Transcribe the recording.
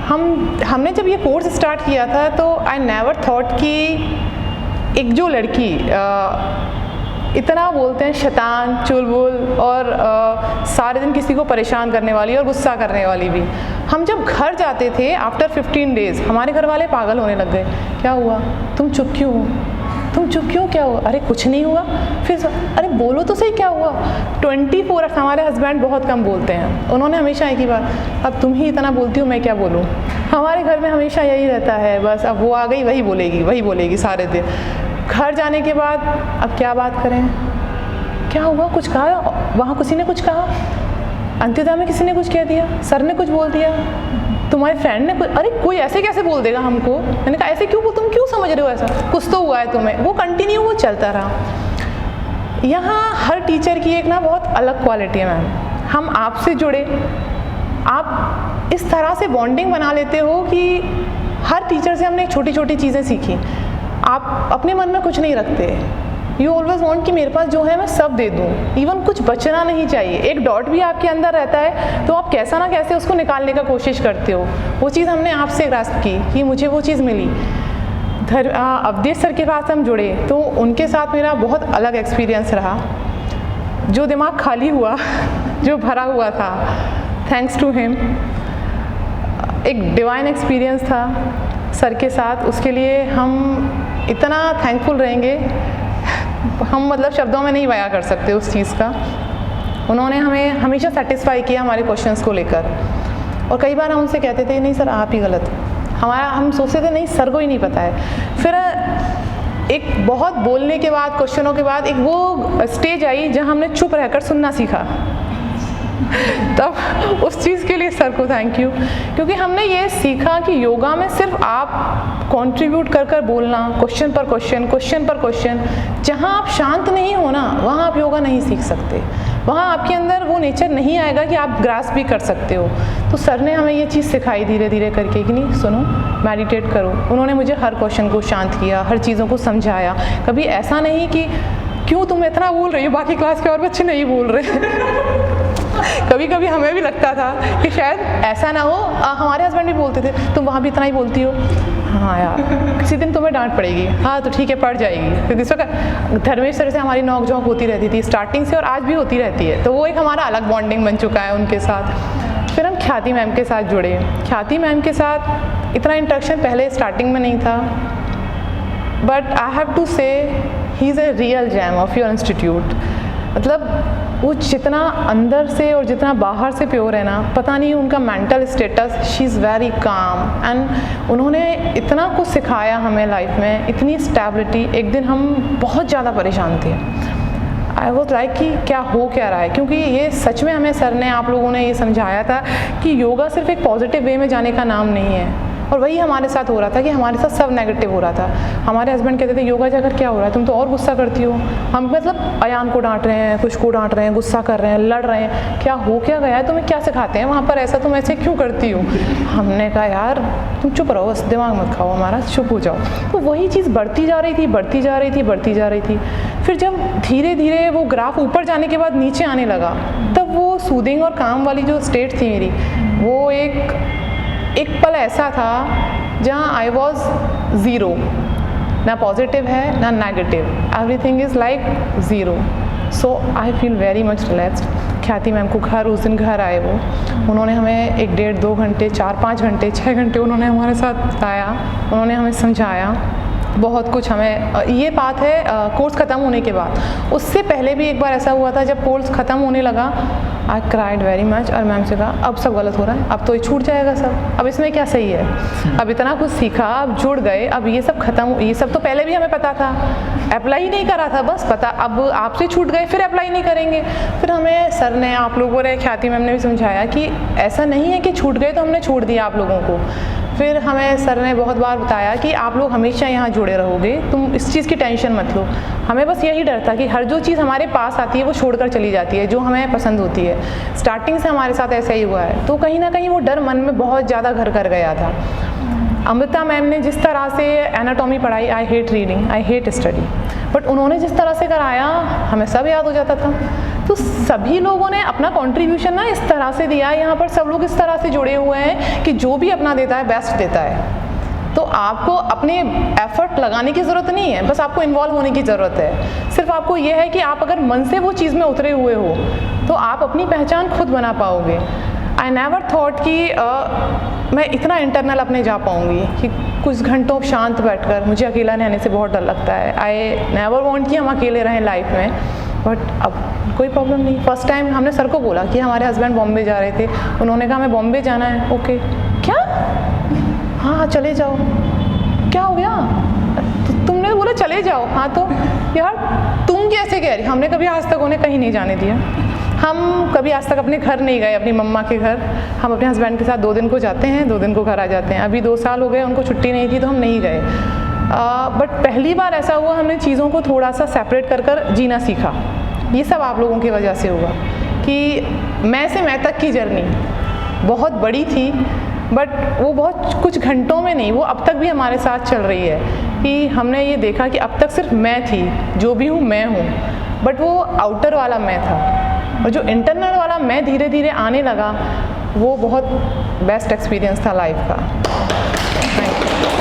हमने जब ये कोर्स स्टार्ट किया था तो आई नेवर थॉट कि एक जो लड़की इतना बोलते हैं शैतान, चुलबुल और सारे दिन किसी को परेशान करने वाली और गुस्सा करने वाली भी, हम जब घर जाते थे आफ्टर 15 डेज़ हमारे घर वाले पागल होने लग गए। क्या हुआ, तुम चुप क्यों हो, तुम चुप क्यों, क्या हुआ, अरे कुछ नहीं हुआ, फिर अरे बोलो तो सही क्या हुआ। 24 आवर्स हमारे हस्बैंड बहुत कम बोलते हैं, उन्होंने हमेशा एक ही बात, अब तुम ही इतना बोलती हो मैं क्या बोलूँ। हमारे घर में हमेशा यही रहता है, बस अब वो आ गई वही बोलेगी सारे दिन। घर जाने के बाद अब क्या बात करें, क्या हुआ, कुछ कहा वहाँ, किसी ने कुछ कहा, अंत्योदय में किसी ने कुछ कह दिया, सर ने कुछ बोल दिया, तुम्हारे फ्रेंड ने कुछ, अरे कोई ऐसे कैसे बोल देगा हमको। मैंने कहा ऐसे क्यों, तुम क्यों समझ रहे हो ऐसा, कुछ तो हुआ है तुम्हें। वो कंटिन्यू वो चलता रहा। यहाँ हर टीचर की एक ना बहुत अलग क्वालिटी है मैम। हम आपसे जुड़े, आप इस तरह से बॉन्डिंग बना लेते हो कि हर टीचर से हमने छोटी छोटी चीज़ें सीखी। आप अपने मन में कुछ नहीं रखते, यू ऑलवेज वॉन्ट कि मेरे पास जो है मैं सब दे दूँ, इवन कुछ बचना नहीं चाहिए। एक डॉट भी आपके अंदर रहता है तो आप कैसा ना कैसे उसको निकालने का कोशिश करते हो। वो चीज़ हमने आपसे ग्रास्प की कि मुझे वो चीज़ मिली। अवधेश सर के पास हम जुड़े तो उनके साथ मेरा बहुत अलग एक्सपीरियंस रहा। जो दिमाग खाली हुआ, जो भरा हुआ था, थैंक्स टू हिम, एक डिवाइन एक्सपीरियंस था सर के साथ। उसके लिए हम इतना थैंकफुल रहेंगे, हम मतलब शब्दों में नहीं बयां कर सकते उस चीज़ का। उन्होंने हमें हमेशा सेटिस्फाई किया हमारे क्वेश्चंस को लेकर। और कई बार हम उनसे कहते थे नहीं सर आप ही गलत, हम सोचते थे नहीं सर को ही नहीं पता है। फिर एक बहुत बोलने के बाद, क्वेश्चनों के बाद एक वो स्टेज आई जहाँ हमने चुप रहकर सुनना सीखा। तब उस चीज़ के लिए सर को थैंक यू, क्योंकि हमने ये सीखा कि योगा में सिर्फ आप कंट्रीब्यूट कर कर बोलना, क्वेश्चन पर क्वेश्चन, जहाँ आप शांत नहीं हो ना वहाँ आप योगा नहीं सीख सकते, वहाँ आपके अंदर वो नेचर नहीं आएगा कि आप ग्रास्प भी कर सकते हो। तो सर ने हमें ये चीज़ सिखाई धीरे धीरे करके कि नहीं सुनो, मेडिटेट करो। उन्होंने मुझे हर क्वेश्चन को शांत किया, हर चीज़ों को समझाया। कभी ऐसा नहीं कि क्यों तुम इतना बोल रही हो, बाकी क्लास के और बच्चे नहीं बोल रहे। कभी कभी हमें भी लगता था कि शायद ऐसा ना हो। हमारे हस्बैंड भी बोलते थे तुम वहाँ भी इतना ही बोलती हो, हाँ यार किसी दिन तुम्हें डांट पड़ेगी, हाँ तो ठीक है पड़ जाएगी। फिर इस वक्त धर्मेश सर से हमारी नोक झोंक होती रहती थी स्टार्टिंग से और आज भी होती रहती है। तो वो एक हमारा अलग बॉन्डिंग बन चुका है उनके साथ। फिर हम ख्याति मैम के साथ जुड़े। ख्याति मैम के साथ इतना इंटरेक्शन पहले स्टार्टिंग में नहीं था, बट आई हैव टू से he is a real jam of your institute. मतलब वो जितना अंदर से और जितना बाहर से प्योर है ना, पता नहीं उनका mental status, she is very calm and उन्होंने इतना कुछ सिखाया हमें लाइफ में, इतनी स्टेबिलिटी। एक दिन हम बहुत ज़्यादा परेशान थे, आई वॉज लाइक कि क्या हो क्या रहा है, क्योंकि ये सच में हमें सर ने, आप लोगों ने ये समझाया था कि योगा सिर्फ एक पॉजिटिव वे में जाने का नाम नहीं है। और वही हमारे साथ हो रहा था कि हमारे साथ सब नेगेटिव हो रहा था। हमारे हस्बैंड कहते थे योगा जाकर क्या हो रहा है, तुम तो और गुस्सा करती हो। हम मतलब अयान को डांट रहे हैं, कुछ को डांट रहे हैं, गुस्सा कर रहे हैं, लड़ रहे हैं, क्या हो क्या गया है, तुम्हें क्या सिखाते हैं वहाँ पर, ऐसा तुम ऐसे क्यों करती हो। हमने कहा यार तुम चुप रहो, बस दिमाग मत खाओ हमारा, चुप हो जाओ। तो वही चीज़ बढ़ती जा रही थी। फिर जब धीरे धीरे वो ग्राफ ऊपर जाने के बाद नीचे आने लगा, तब वो सूदिंग और काम वाली जो स्टेट थी मेरी, वो एक पल ऐसा था जहाँ आई वॉज ज़ीरो, ना पॉजिटिव है ना negative, everything is like zero. So I feel very much relaxed. ख्याति मैम को उस दिन घर आए वो, उन्होंने हमें 1 डेढ़ 2 घंटे 4 5 घंटे 6 घंटे उन्होंने हमारे साथ आया, उन्होंने हमें समझाया बहुत कुछ। हमें ये बात है कोर्स ख़त्म होने के बाद, उससे पहले भी एक बार ऐसा हुआ था जब कोर्स ख़त्म होने लगा, आई क्राइड वेरी मच और मैम से कहा अब सब गलत हो रहा है, अब तो ये छूट जाएगा सब, अब इसमें क्या सही है, अब इतना कुछ सीखा, अब जुड़ गए, अब ये सब खत्म, ये सब तो पहले भी हमें पता था, अप्लाई ही नहीं करा था, बस पता, अब आपसे छूट गए फिर अप्लाई नहीं करेंगे। फिर हमें सर ने, आप लोगों ने, ख्याति मैम ने भी समझाया कि ऐसा नहीं है कि छूट गए तो हमने छोड़ दिया आप लोगों को। फिर हमें सर ने बहुत बार बताया कि आप लोग हमेशा यहाँ जुड़े रहोगे, तुम इस चीज़ की टेंशन मत लो। हमें बस यही डर था कि हर जो चीज़ हमारे पास आती है वो छोड़कर चली जाती है, जो हमें पसंद होती है। स्टार्टिंग से हमारे साथ ऐसा ही हुआ है, तो कहीं ना कहीं वो डर मन में बहुत ज़्यादा घर कर गया था। अमृता मैम ने जिस तरह से एनाटॉमी पढ़ाई, I hate reading, I hate study, but उन्होंने जिस तरह से कराया हमें सब याद हो जाता था। तो सभी लोगों ने अपना कंट्रीब्यूशन ना इस तरह से दिया है, यहाँ पर सब लोग इस तरह से जुड़े हुए हैं कि जो भी अपना देता है बेस्ट देता है। तो आपको अपने एफर्ट लगाने की ज़रूरत नहीं है, बस आपको इन्वॉल्व होने की ज़रूरत है। सिर्फ आपको ये है कि आप अगर मन से वो चीज़ में उतरे हुए हो तो आप अपनी पहचान खुद बना पाओगे। आई नेवर थॉट कि मैं इतना इंटरनल अपने जा पाऊँगी कि कुछ घंटों शांत बैठकर, मुझे अकेला रहने से बहुत डर लगता है। आई नेवर वॉन्ट कि हम अकेले रहें लाइफ में, बट अब कोई प्रॉब्लम नहीं। फर्स्ट टाइम हमने सर को बोला कि हमारे हस्बैंड बॉम्बे जा रहे थे, उन्होंने कहा हमें बॉम्बे जाना है। ओके, क्या? हाँ चले जाओ। क्या हो गया? तुमने बोला चले जाओ। हाँ तो यार तुम कैसे कह रही? हमने कभी आज तक उन्हें कहीं नहीं जाने दिया। हम कभी आज तक अपने घर नहीं गए, अपनी मम्मा के घर। हम अपने हस्बैंड के साथ 2 दिन को जाते हैं, 2 दिन को घर आ जाते हैं। अभी 2 साल हो गए, उनको छुट्टी नहीं थी तो हम नहीं गए। बट पहली बार ऐसा हुआ, हमने चीज़ों को थोड़ा सा सेपरेट कर कर जीना सीखा। ये सब आप लोगों की वजह से हुआ कि मैं से मैं तक की जर्नी बहुत बड़ी थी, बट वो बहुत कुछ घंटों में नहीं, वो अब तक भी हमारे साथ चल रही है कि हमने ये देखा कि अब तक सिर्फ मैं थी, जो भी हूँ मैं हूँ, बट वो आउटर वाला मैं था, और जो इंटरनल वाला मैं धीरे धीरे आने लगा, वो बहुत बेस्ट एक्सपीरियंस था लाइफ का। Thank you.